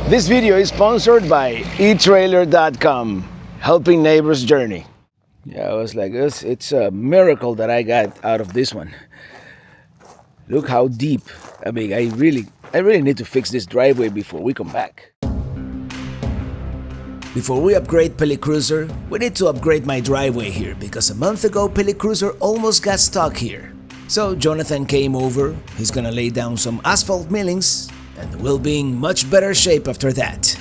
This video is sponsored by eTrailer.com, helping neighbors journey. Yeah, I was like, it's a miracle that I got out of this one. Look how deep. I mean, I really need to fix this driveway before we come back. Before we upgrade Pelicruiser, we need to upgrade my driveway here because a month ago Pelicruiser almost got stuck here. So Jonathan came over, he's gonna lay down some asphalt millings, and we'll be in much better shape after that.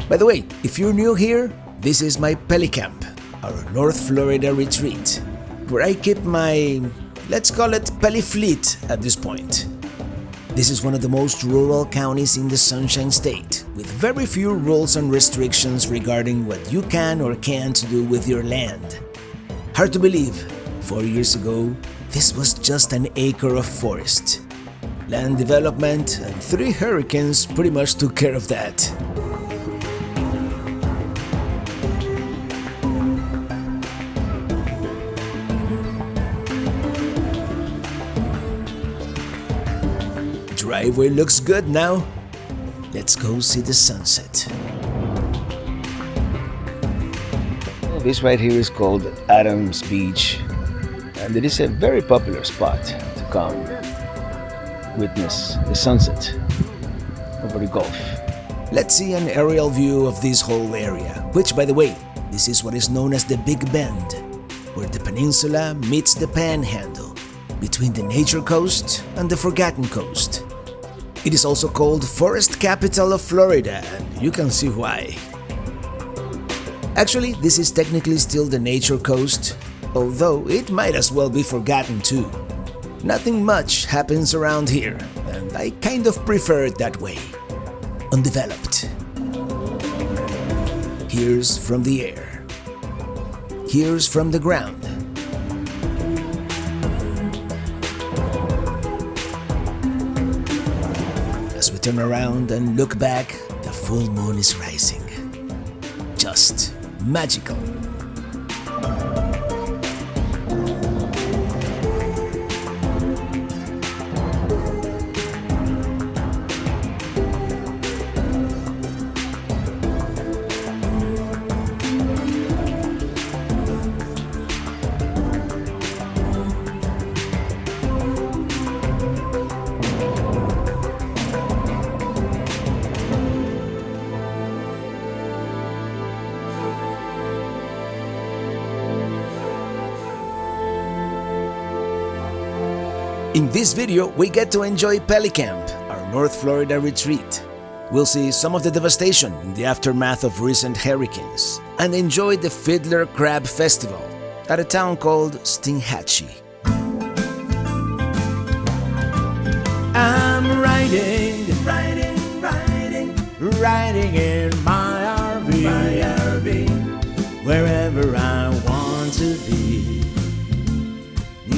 By the way, if you're new here, this is my Pelicamp, our North Florida retreat, where I keep my, let's call it Pelifleet at this point. This is one of the most rural counties in the Sunshine State, with very few rules and restrictions regarding what you can or can't do with your land. Hard to believe, 4 years ago, this was just an acre of forest. Land development and 3 hurricanes pretty much took care of that. Driveway looks good now. Let's go see the sunset. This right here is called Adams Beach, and it is a very popular spot to come witness the sunset over the Gulf. Let's see an aerial view of this whole area, which, by the way, this is what is known as the Big Bend, where the peninsula meets the Panhandle, between the Nature Coast and the Forgotten Coast. It is also called Forest Capital of Florida, and you can see why. Actually, this is technically still the Nature Coast, although it might as well be forgotten too. Nothing much happens around here, and I kind of prefer it that way. Undeveloped. Here's from the air. Here's from the ground. As we turn around and look back, the full moon is rising. Just magical. In this video, we get to enjoy Pelicamp, our North Florida retreat. We'll see some of the devastation in the aftermath of recent hurricanes and enjoy the Fiddler Crab Festival at a town called Steinhatchee. I'm riding in my RV, wherever I want to be,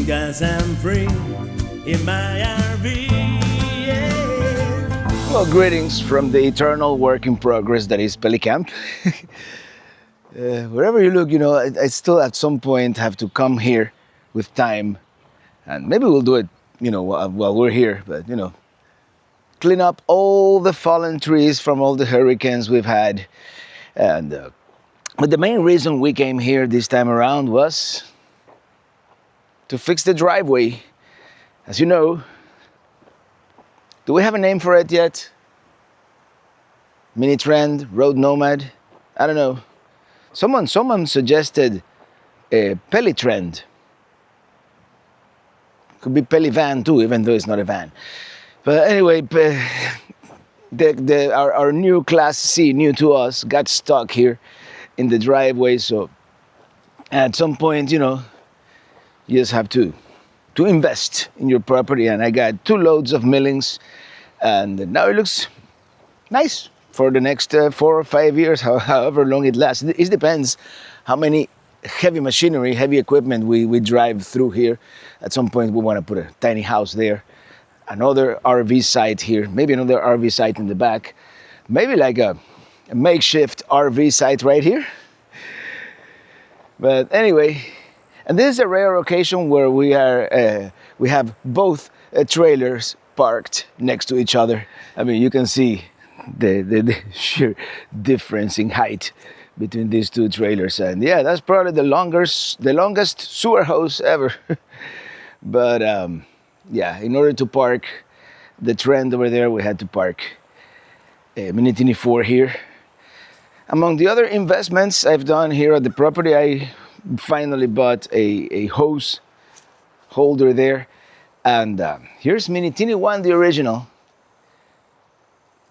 'cause I'm free in my RV, yeah. Well, greetings from the eternal work in progress that is Pelicamp. Wherever you look, I still at some point have to come here with time, and maybe we'll do it, while we're here, but, clean up all the fallen trees from all the hurricanes we've had. But the main reason we came here this time around was to fix the driveway. As you know, do we have a name for it yet? Mini trend, road nomad? I don't know. Someone suggested a Peli trend. Could be Peli van too, even though it's not a van. But anyway, our new Class C, new to us, got stuck here in the driveway. So at some point, you just have to invest in your property, and I got 2 loads of millings, and now it looks nice for the next 4 or 5 years, however long it lasts. It depends how many heavy machinery, heavy equipment we drive through here. At some point we want to put a tiny house there. Another RV site here, maybe another RV site in the back. Maybe like a makeshift RV site right here. But anyway, and this is a rare occasion where we have both trailers parked next to each other. I mean, you can see the sheer difference in height between these two trailers, and yeah, that's probably the longest sewer hose ever. But yeah, in order to park the trend over there, we had to park Minitini 4 here. Among the other investments I've done here at the property, I finally bought a hose holder there, and here's Minitini 1, the original,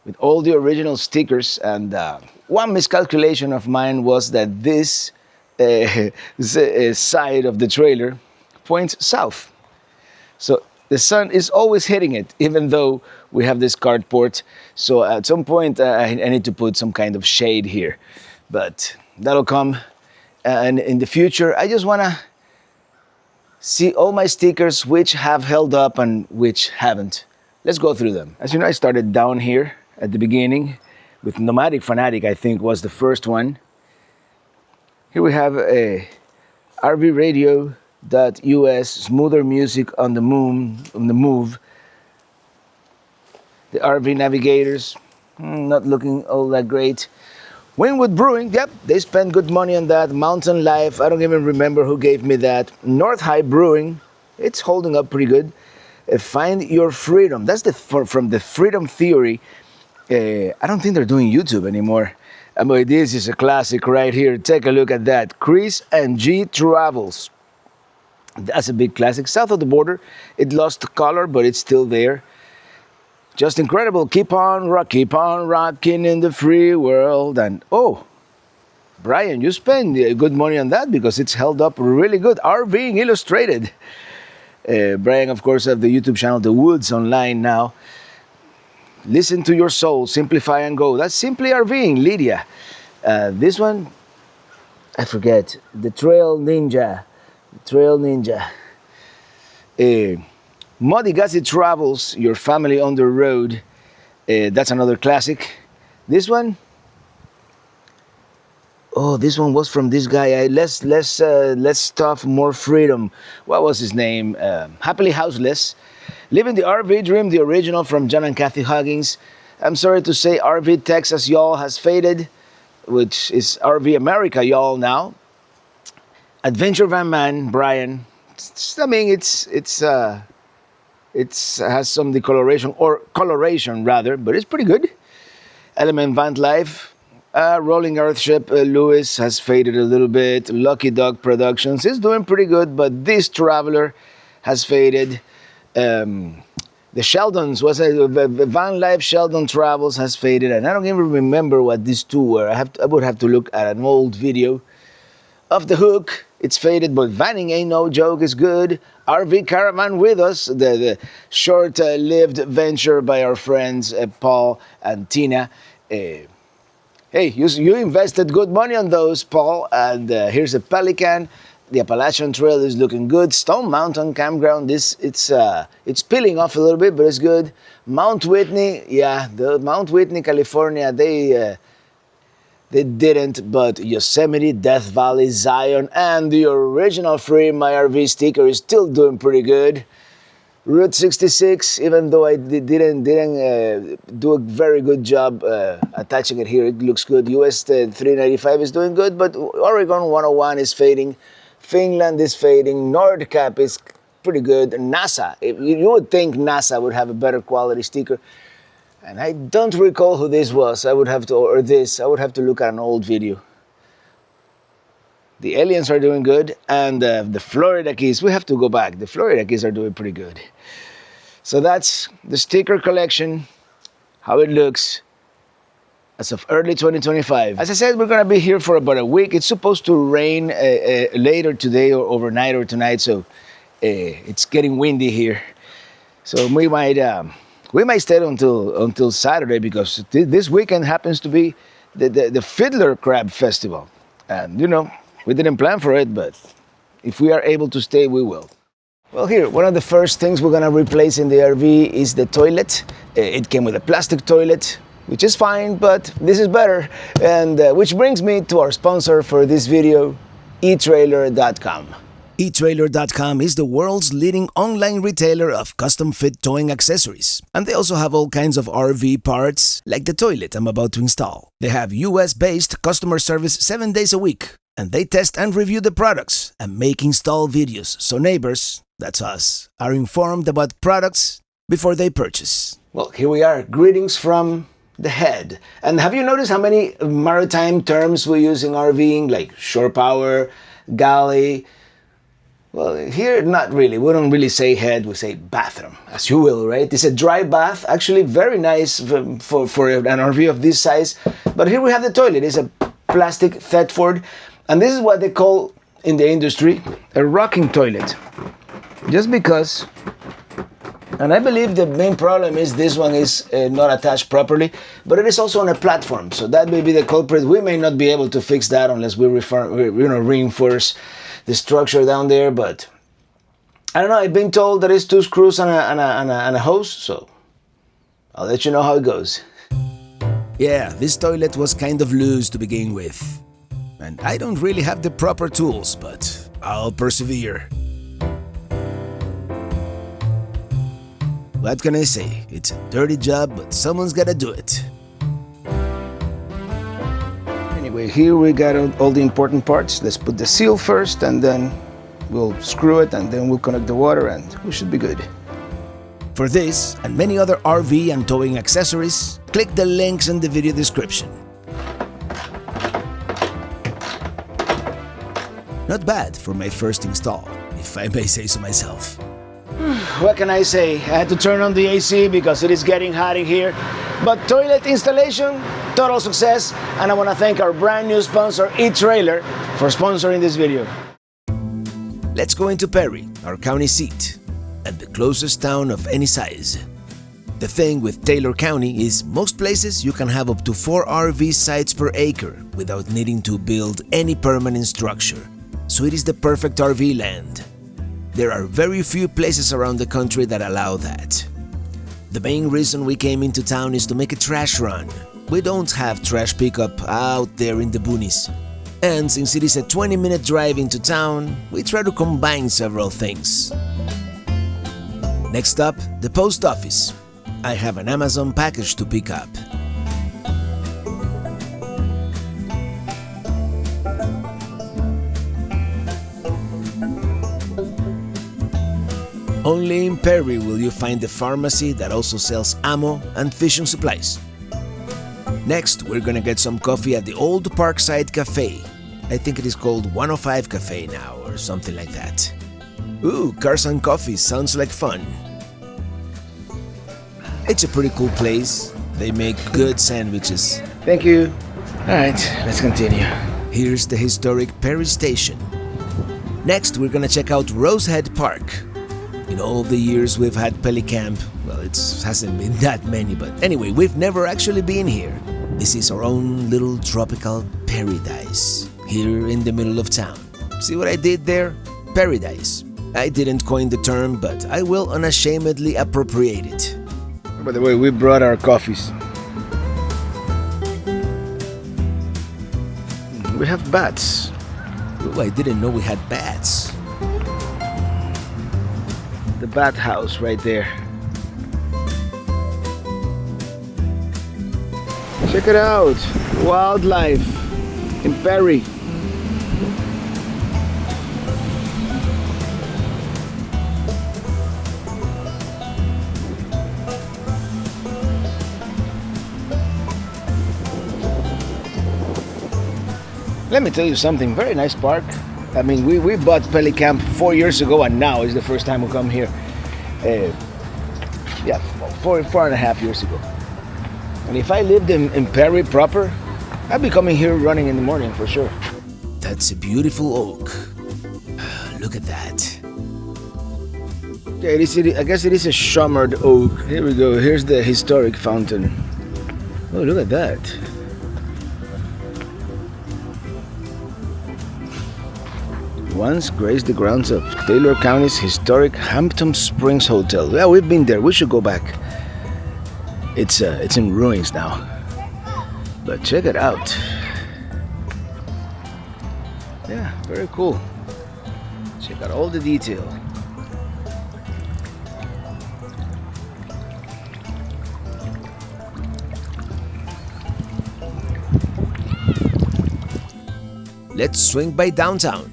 with all the original stickers. And one miscalculation of mine was that this side of the trailer points south. So the sun is always hitting it, even though we have this carport. So at some point I need to put some kind of shade here. But that'll come and in the future. I just want to see all my stickers, which have held up and which haven't. Let's go through them. As you know, I started down here at the beginning with Nomadic Fanatic, I think was the first one. Here we have a RVradio.us, smoother music on the move. The RV navigators, not looking all that great. Winwood Brewing, yep, they spent good money on that. Mountain Life, I don't even remember who gave me that. North High Brewing, it's holding up pretty good. Find Your Freedom, that's from the Freedom Theory. I don't think they're doing YouTube anymore. But this is a classic right here. Take a look at that. Chris and G Travels. That's a big classic. South of the Border, it lost color, but it's still there. Just incredible. Keep on rocking in the free world. And oh, Brian, you spend good money on that because it's held up really good. RVing Illustrated. Brian, of course, have the YouTube channel The Woods online now. Listen to your soul, simplify and go. That's Simply RVing, Lydia. This one, I forget. The Trail Ninja. Muddy Gassy Travels, Your Family on the Road. That's another classic. This one, oh, this one was from this guy. Less stuff, more freedom. What was his name? Happily Houseless. Living the RV Dream, the original from John and Kathy Huggins. I'm sorry to say RV Texas Y'all has faded, which is RV America Y'all now. Adventure Van Man, Brian. I mean, it has some decoloration, or coloration rather, but it's pretty good. Element Van Life, Rolling Earthship, Lewis has faded a little bit. Lucky Dog Productions is doing pretty good, but this Traveler has faded. The Sheldons, Van Life Sheldon Travels has faded, and I don't even remember what these two were. I would have to look at an old video. Off the Hook, it's faded, but vanning ain't no joke, is good. RV Caravan with us, the short-lived venture by our friends Paul and Tina. Hey, you invested good money on those, Paul. And here's a Pelicamp. The Appalachian Trail is looking good. Stone Mountain Campground, it's peeling off a little bit, but it's good. Mount Whitney, yeah, the Mount Whitney, California, they didn't, but Yosemite, Death Valley, Zion, and the original Free My RV sticker is still doing pretty good. Route 66, even though I didn't do a very good job attaching it here, it looks good. US 395 is doing good, but Oregon 101 is fading. Finland is fading. Nordcap is pretty good. NASA, you would think NASA would have a better quality sticker. And I don't recall who this was. I would have to look at an old video. The Aliens are doing good, and the Florida Keys, we have to go back. The Florida Keys are doing pretty good. So that's the sticker collection, how it looks as of early 2025. As I said, we're going to be here for about a week. It's supposed to rain later today or overnight or tonight, so it's getting windy here. So we might stay until Saturday, because this weekend happens to be the Fiddler Crab Festival. And, you know, We didn't plan for it, but if we are able to stay, we will. Well, here, one of the first things we're gonna replace in the RV is the toilet. It came with a plastic toilet, which is fine, but this is better. And which brings me to our sponsor for this video, eTrailer.com. eTrailer.com is the world's leading online retailer of custom-fit towing accessories. And they also have all kinds of RV parts, like the toilet I'm about to install. They have US-based customer service 7 days a week. And they test and review the products and make install videos so neighbors, that's us, are informed about products before they purchase. Well, here we are. Greetings from the head. And have you noticed how many maritime terms we use in RVing, like shore power, galley? Well, here, not really. We don't really say head, we say bathroom, as you will, right? It's a dry bath, actually very nice for an RV of this size. But here we have the toilet. It's a plastic Thetford. And this is what they call, in the industry, a rocking toilet. Just because, and I believe the main problem is this one is not attached properly, but it is also on a platform. So that may be the culprit. We may not be able to fix that unless we reinforce the structure down there. But I don't know, I've been told there is 2 screws and a hose, so I'll let you know how it goes. Yeah, this toilet was kind of loose to begin with. And I don't really have the proper tools, but I'll persevere. What can I say? It's a dirty job, but someone's gotta do it. Anyway, here we got all the important parts. Let's put the seal first, and then we'll screw it, and then we'll connect the water, and we should be good. For this, and many other RV and towing accessories, click the links in the video description. Not bad for my first install, if I may say so myself. What can I say? I had to turn on the AC because it is getting hot in here. But toilet installation, total success, and I want to thank our brand new sponsor, eTrailer, for sponsoring this video. Let's go into Perry, our county seat, and the closest town of any size. The thing with Taylor County is most places you can have up to 4 RV sites per acre without needing to build any permanent structure. So it is the perfect RV land. There are very few places around the country that allow that. The main reason we came into town is to make a trash run. We don't have trash pickup out there in the boonies. And since it is a 20-minute drive into town, we try to combine several things. Next up, the post office. I have an Amazon package to pick up. Only in Perry will you find the pharmacy that also sells ammo and fishing supplies. Next, we're gonna get some coffee at the old Parkside Cafe. I think it is called 105 Cafe now, or something like that. Ooh, cars and coffee sounds like fun. It's a pretty cool place. They make good sandwiches. Thank you. Alright, let's continue. Here's the historic Perry Station. Next, we're gonna check out Rosehead Park. In all the years we've had Pelicamp, well, it hasn't been that many, but anyway, we've never actually been here. This is our own little tropical paradise, here in the middle of town. See what I did there? Paradise. I didn't coin the term, but I will unashamedly appropriate it. By the way, we brought our coffees. We have bats. Oh, I didn't know we had bats. The bat house right there. Check it out, wildlife in Perry. Let me tell you something, very nice park. I mean, we bought Pelicamp 4 years ago, and now is the first time we come here. Yeah, four and a half years ago. And if I lived in Perry proper, I'd be coming here running in the morning for sure. That's a beautiful oak. Look at that. Okay, I guess it is a shimmered oak. Here we go. Here's the historic fountain. Oh, look at that. once graced the grounds of Taylor County's historic Hampton Springs Hotel. Yeah, we've been there. We should go back. It's in ruins now. But check it out. Yeah, very cool. Check out all the detail. Let's swing by downtown.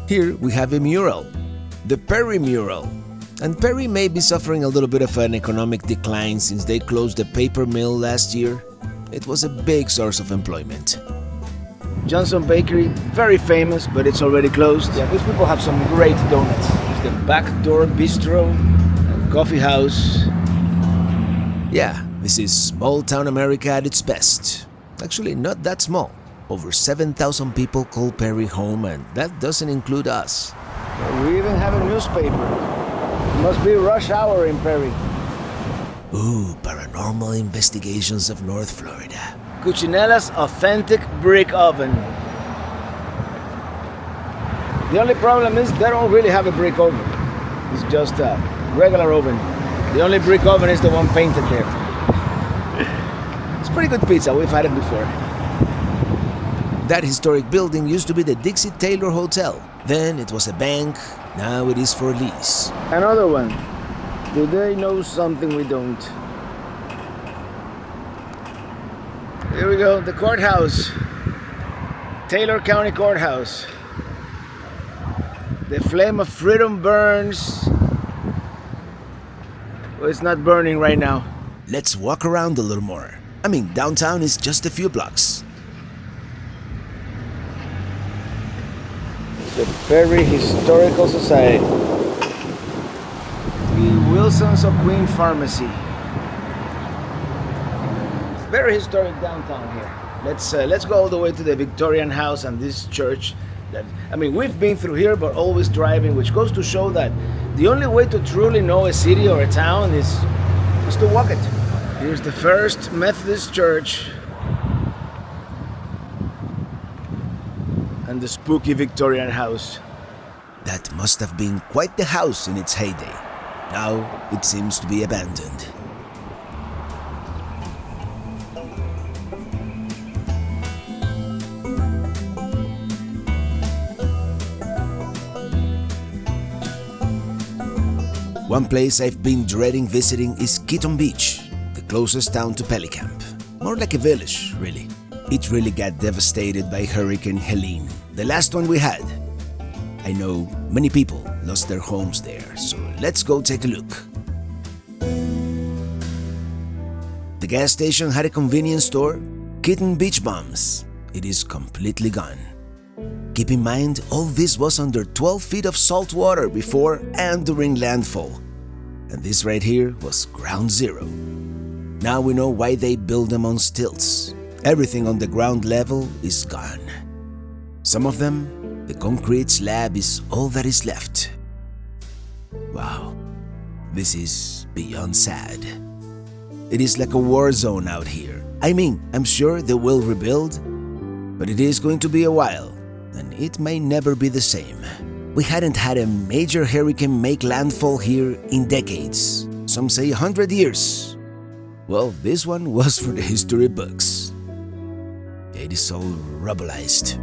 Here we have a mural, the Perry mural. And Perry may be suffering a little bit of an economic decline since they closed the paper mill last year. It was a big source of employment. Johnson Bakery, very famous, but it's already closed. Yeah, these people have some great donuts. It's the Backdoor Bistro and Coffee House. Yeah, this is small town America at its best. Actually, not that small. Over 7,000 people call Perry home, and that doesn't include us. Well, we even have a newspaper. It must be rush hour in Perry. Ooh, Paranormal Investigations of North Florida. Cucinella's authentic brick oven. The only problem is they don't really have a brick oven. It's just a regular oven. The only brick oven is the one painted there. It's pretty good pizza, we've had it before. That historic building used to be the Dixie Taylor Hotel. Then it was a bank, now it is for lease. Another one. Do they know something we don't? Here we go, the courthouse. Taylor County Courthouse. The flame of freedom burns. Well, it's not burning right now. Let's walk around a little more. I mean, downtown is just a few blocks. The Perry Historical Society. The Wilsons of Queen Pharmacy. Very historic downtown here. Let's go all the way to the Victorian House and this church. We've been through here, but always driving, which goes to show that the only way to truly know a city or a town is to walk it. Here's the First Methodist Church. And the spooky Victorian house. That must have been quite the house in its heyday. Now it seems to be abandoned. One place I've been dreading visiting is Keaton Beach, the closest town to Pelicamp. More like a village, really. It really got devastated by Hurricane Helene, the last one we had. I know many people lost their homes there, so let's go take a look. The gas station had a convenience store, Keaton Beach Bums. It is completely gone. Keep in mind, all this was under 12 feet of salt water before and during landfall. And this right here was ground zero. Now we know why they build them on stilts. Everything on the ground level is gone. Some of them, the concrete slab is all that is left. Wow, this is beyond sad. It is like a war zone out here. I mean, I'm sure they will rebuild, but it is going to be a while, and it may never be the same. We hadn't had a major hurricane make landfall here in decades. Some say 100 years. Well, this one was for the history books. It is all rubbleized.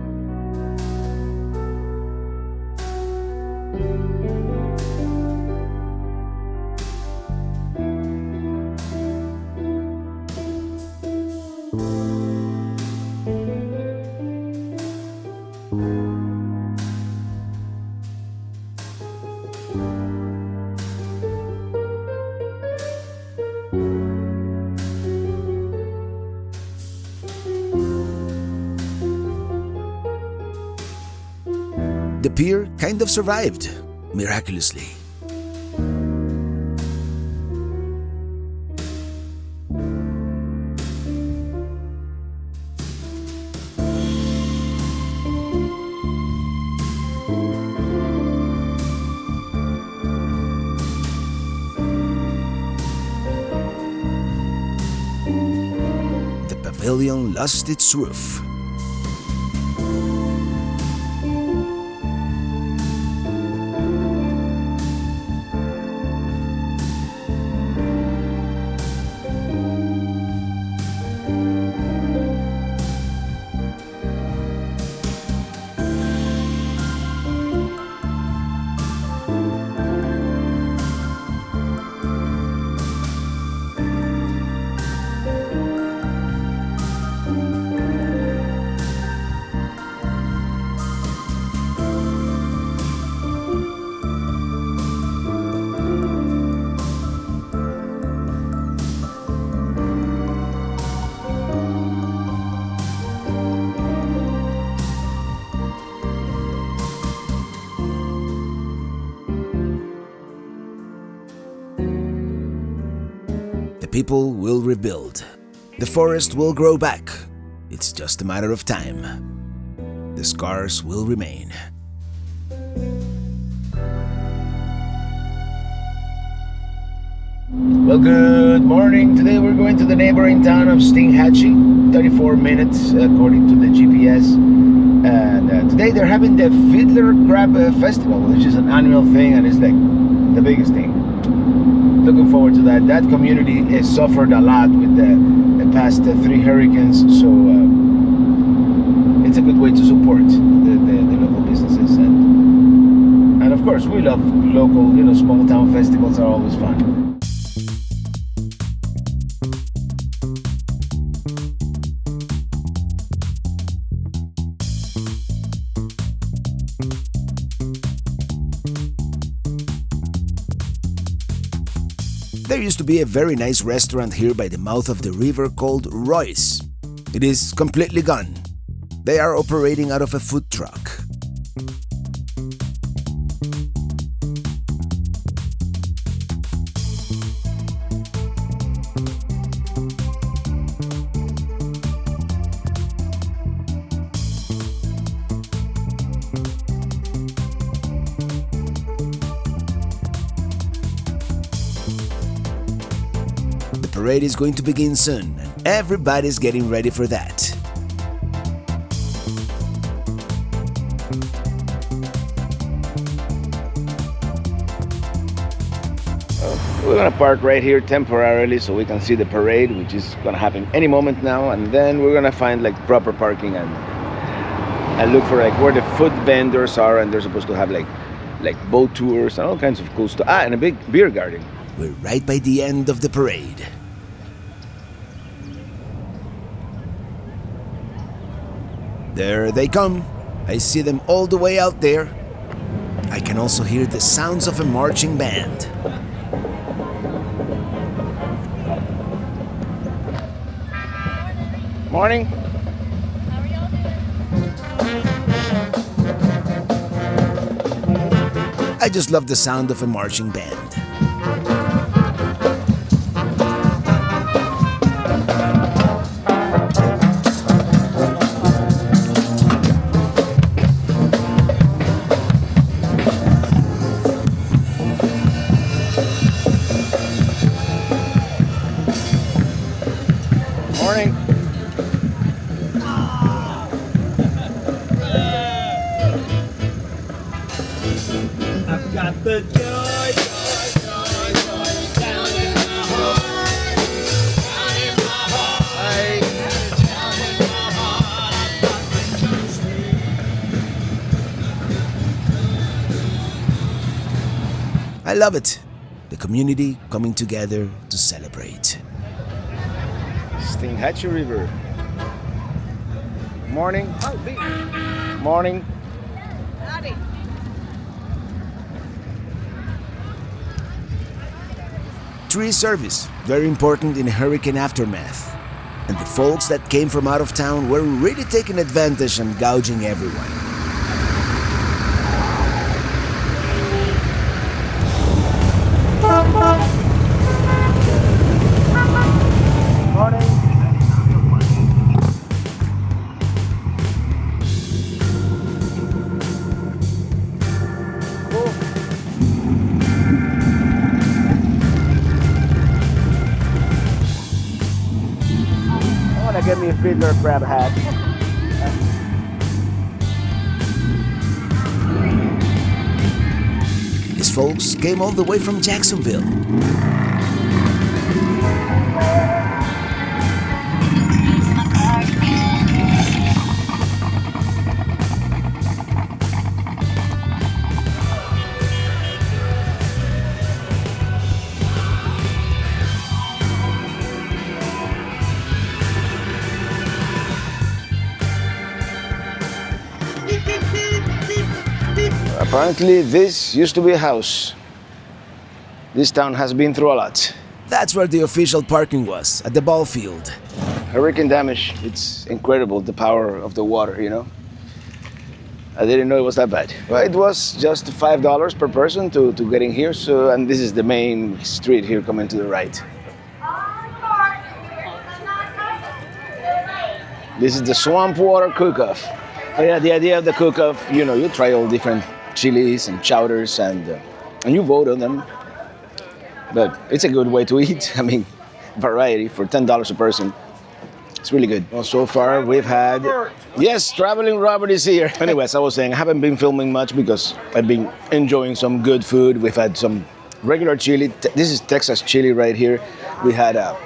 The pier kind of survived, miraculously. The pavilion lost its roof. people will rebuild. The forest will grow back. It's just a matter of time. The scars will remain. Well, good morning. Today we're going to the neighboring town of Steinhatchee, 34 minutes according to the GPS. And today they're having the Fiddler Crab Festival, which is an annual thing, and it's like the biggest thing. Looking forward to that. That community has suffered a lot with the past 3 hurricanes, so it's a good way to support the local businesses. And of course, we love local, small town festivals are always fun. There used to be a very nice restaurant here by the mouth of the river called Roy's. It is completely gone. They are operating out of a food truck. The parade is going to begin soon, and everybody's getting ready for that. We're gonna park right here temporarily so we can see the parade, which is gonna happen any moment now, and then we're gonna find like proper parking and look for like where the food vendors are, and they're supposed to have like boat tours and all kinds of cool stuff. And a big beer garden. We're right by the end of the parade. There they come. I see them all the way out there. I can also hear the sounds of a marching band. Morning. How are y'all doing? I just love the sound of a marching band. Morning. I've got the joy down in my heart, down in my heart, down in my heart. I've got the country. I love it. The community coming together to celebrate. Steinhatchee River. Morning. Morning. Howdy. Tree service, very important in hurricane aftermath. And the folks that came from out of town were really taking advantage and gouging everyone. Get me a Fiddler Crab hat. His folks came all the way from Jacksonville. Apparently, this used to be a house. This town has been through a lot. That's where the official parking was, at the ball field. Hurricane damage, it's incredible, the power of the water, you know? I didn't know it was that bad. Well, it was just $5 per person to getting here, so, and this is the main street here coming to the right. This is the swamp water cook-off. But yeah, the idea of the cook-off, you know, you try all different chilies and chowders and you vote on them. But it's a good way to eat. I mean, variety for $10 a person. It's really good. Well, so far we've had, yes, Traveling Robert is here. Anyways, I was saying I haven't been filming much because I've been enjoying some good food. We've had some regular chili. This is Texas chili right here. We had a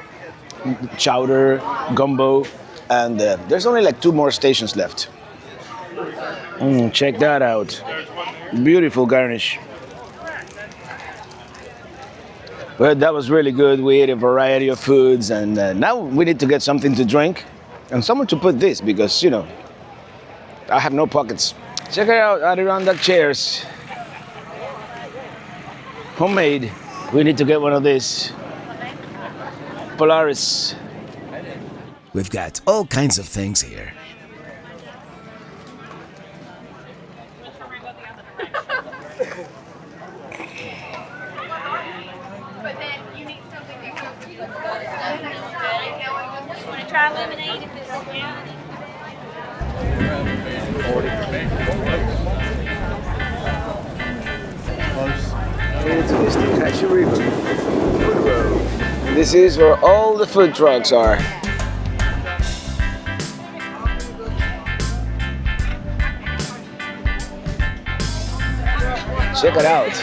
chowder, gumbo, and there's only like 2 more stations left. Check that out. Beautiful garnish. But that was really good. We ate a variety of foods, and now we need to get something to drink and somewhere to put this because, you know, I have no pockets. Check it out, Adirondack chairs. Homemade. We need to get one of these. Polaris. We've got all kinds of things here. Try lemonade if it's okay. Into the Steinhatchee River. Food road. This is where all the food trucks are. Check it out.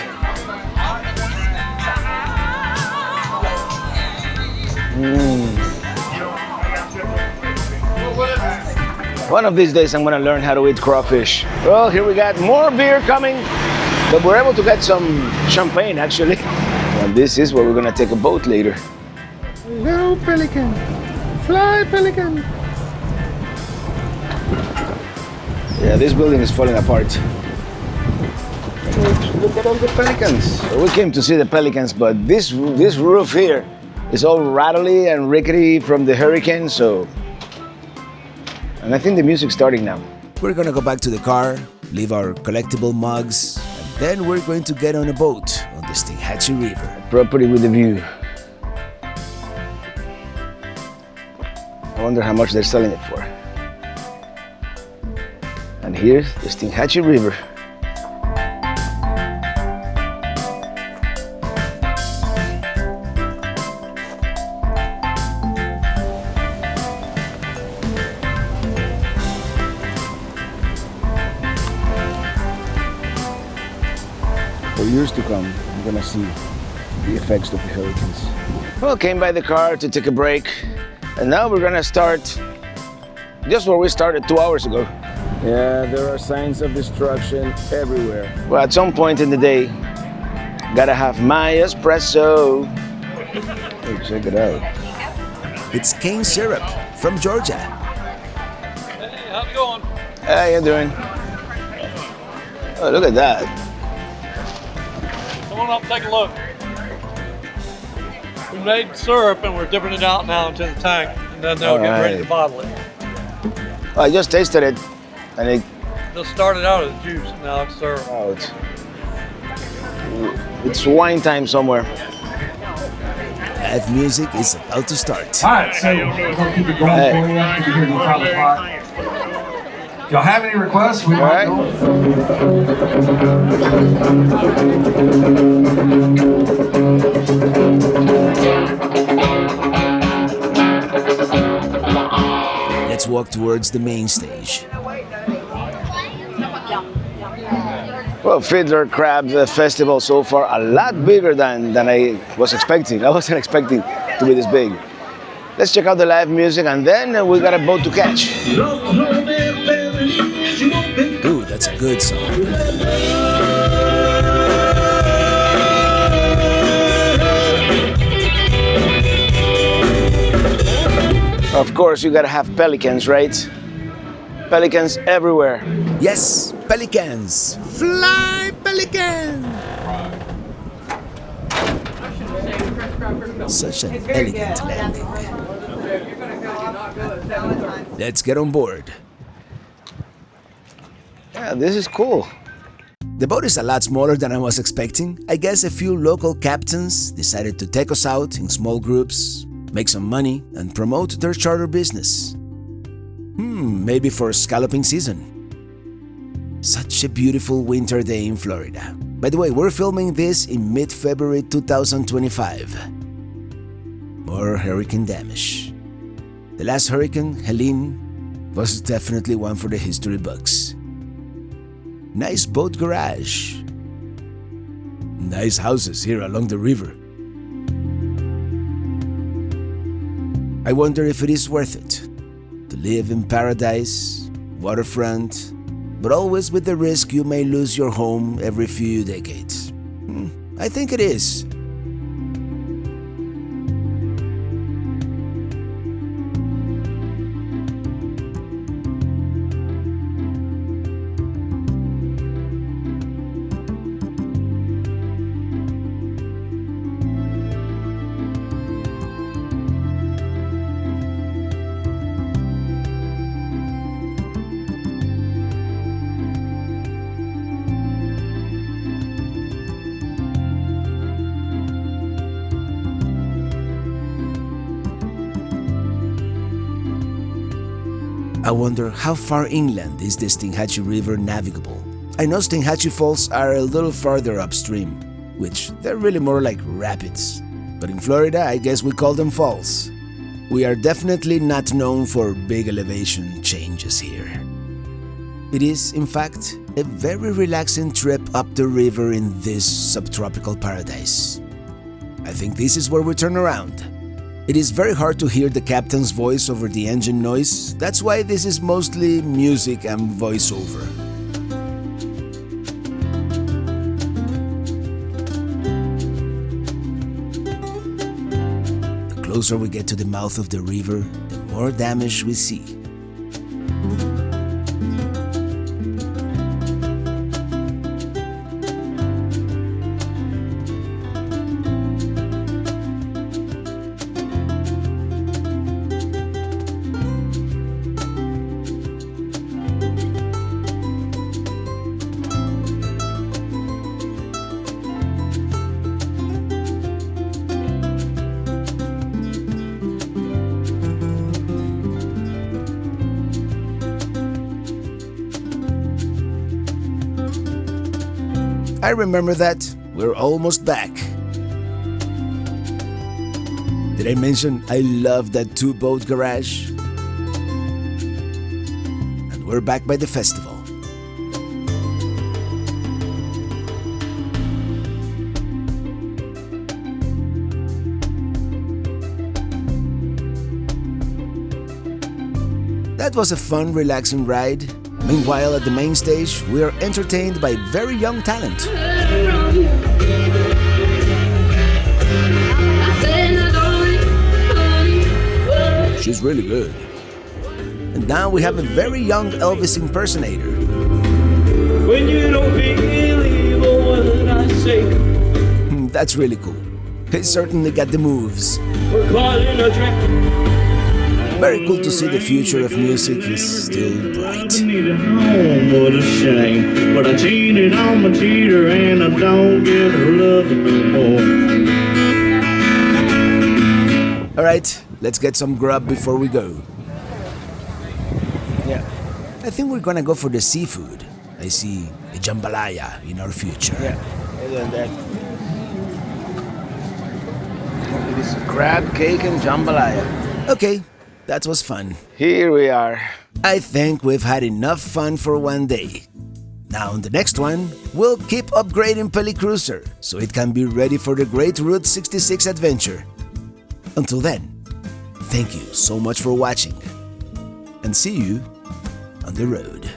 One of these days I'm gonna learn how to eat crawfish. Well, here we got more beer coming, but we're able to get some champagne actually. And this is where we're gonna take a boat later. Go Pelican! Fly Pelican! Yeah, this building is falling apart. Look at all the pelicans. We came to see the pelicans, but this roof here is all rattly and rickety from the hurricane, so... And I think the music's starting now. We're gonna go back to the car, leave our collectible mugs, and then we're going to get on a boat on the Steinhatchee River. Property with a view. I wonder how much they're selling it for. And here's the Steinhatchee River. For years to come, we're gonna see the effects of the hurricanes. Well, came by the car to take a break, and now we're gonna start just where we started 2 hours ago. Yeah, there are signs of destruction everywhere. Well, at some point in the day, gotta have my espresso. Hey, check it out. It's cane syrup from Georgia. Hey, how's it going? How you doing? Oh, look at that. Come on up, take a look. We made syrup and we're dipping it out now into the tank, and then they'll get ready to bottle it. I just tasted it, and it They'll start it out as juice, now it's syrup. out. It's wine time somewhere. Live music is about to start. All right, so we're gonna keep it going Hey. for you. We'll be here until 5 o'clock. If y'all have any requests, we All might right. Let's walk towards the main stage. Well, Fiddler Crab Festival so far a lot bigger than I was expecting. I wasn't expecting to be this big. Let's check out the live music, and then we got a boat to catch. Ooh, that's a good song. Of course, you gotta have pelicans, right? Pelicans everywhere. Yes, pelicans! Fly, pelican! Such an elegant landing. Let's get on board. Yeah, this is cool. The boat is a lot smaller than I was expecting. I guess a few local captains decided to take us out in small groups, make some money, and promote their charter business. Maybe for scalloping season. Such a beautiful winter day in Florida. By the way, we're filming this in mid-February 2025. More hurricane damage. The last hurricane, Helene, was definitely one for the history books. Nice boat garage. Nice houses here along the river. I wonder if it is worth it to live in paradise, waterfront, but always with the risk you may lose your home every few decades. I think it is. I wonder how far inland is the Steinhatchee River navigable. I know Steinhatchee Falls are a little farther upstream, which they're really more like rapids. But in Florida, I guess we call them falls. We are definitely not known for big elevation changes here. It is, in fact, a very relaxing trip up the river in this subtropical paradise. I think this is where we turn around. It is very hard to hear the captain's voice over the engine noise. That's why this is mostly music and voiceover. The closer we get to the mouth of the river, the more damage we see. I remember that. We're almost back. Did I mention I love that two-boat garage? And we're back by the festival. That was a fun, relaxing ride. Meanwhile, at the main stage, we are entertained by very young talent. She's really good. And now we have a very young Elvis impersonator. When you don't believe what I say, That's really cool. He certainly got the moves. we're caught in a trap. Very cool to see the future of music is still bright. Need a home, what a shame. But I cheated on my cheater and I don't get her love no more. Alright, let's get some grub before we go. Yeah. I think we're gonna go for the seafood. I see a jambalaya in our future. Yeah, that. It is crab cake and jambalaya. Okay, that was fun. Here we are. I think we've had enough fun for one day. Now on the next one, we'll keep upgrading Pelicruiser so it can be ready for the great Route 66 adventure. Until then, thank you so much for watching and see you on the road.